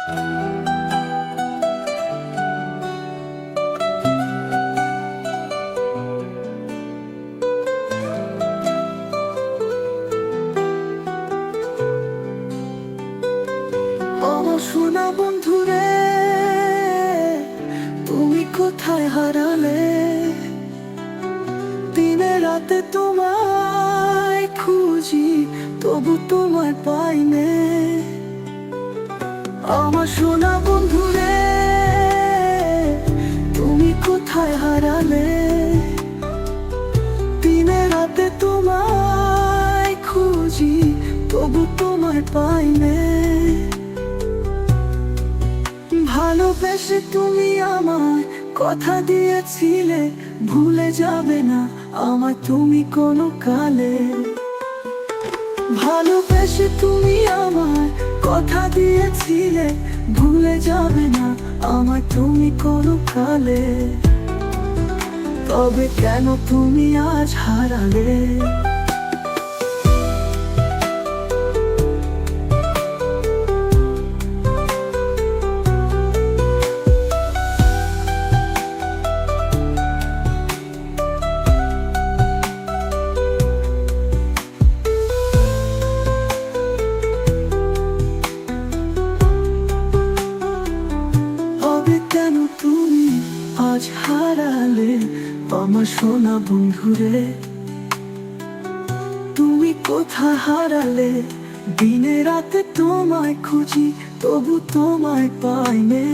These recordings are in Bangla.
আমার সোনা বন্ধুরে, তুমি কোথায় হারালে? দিনে রাতে তোমায় খুঁজি, তবু তোমায় পাইনে। আমার সোনা বন্ধুরে, তুমি কোথায় হারালে? দিনে রাতে তোমায় খুঁজি, তবু তোমায় পাইনে। ভালোবেসে তুমি আমায় কথা দিয়েছিলে, ভুলে যাবে না আমায় তুমি কোনো কালে। ভালোবেসে তুমি আমায় কথা দিয়েছিলে, ভুলে যাবে না আমায় তুমি কোনো কালে। তবে কেন তুমি আজ হারালে? আজ হারালে আমার সোনা বন্ধুরে, তুমি কোথায় হারালে? দিনে রাতে তোমায় খুঁজি, তবু তোমায় পাইনে।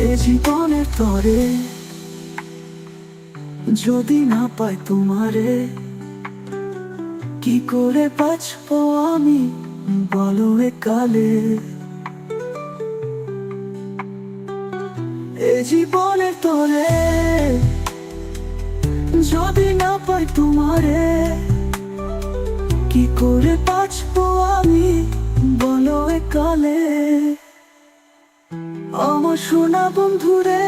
এ জীবনের তরে যদি না পাই তোমারে, কি করে বাঁচবো আমি বলো এ কালে? এ জীবনের তরে যদি না পাই তোমারে, কি করে বাঁচবো আমি বলো এ কালে? আমার সোনা বন্ধুরে,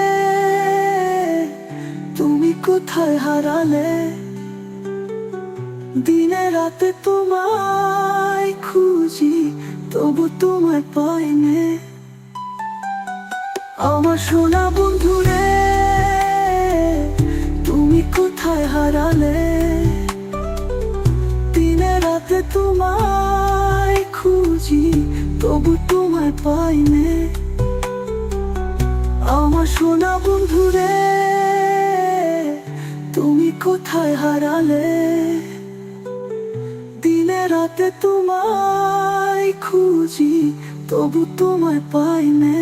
তুমি কোথায় হারালে? দিনে রাতে তোমায় খুঁজি, তবু তোমায় পাইনে। আমার সোনা বন্ধুরে, তুমি কোথায় হারালে? দিনে রাতে তোমায় খুঁজি, তবু তোমায় পাইনে। আমার সোনা বন্ধুরে, তুমি কোথায় হারালে? দিনে রাতে তোমায় খুঁজি, তবু তোমায় পাইনে।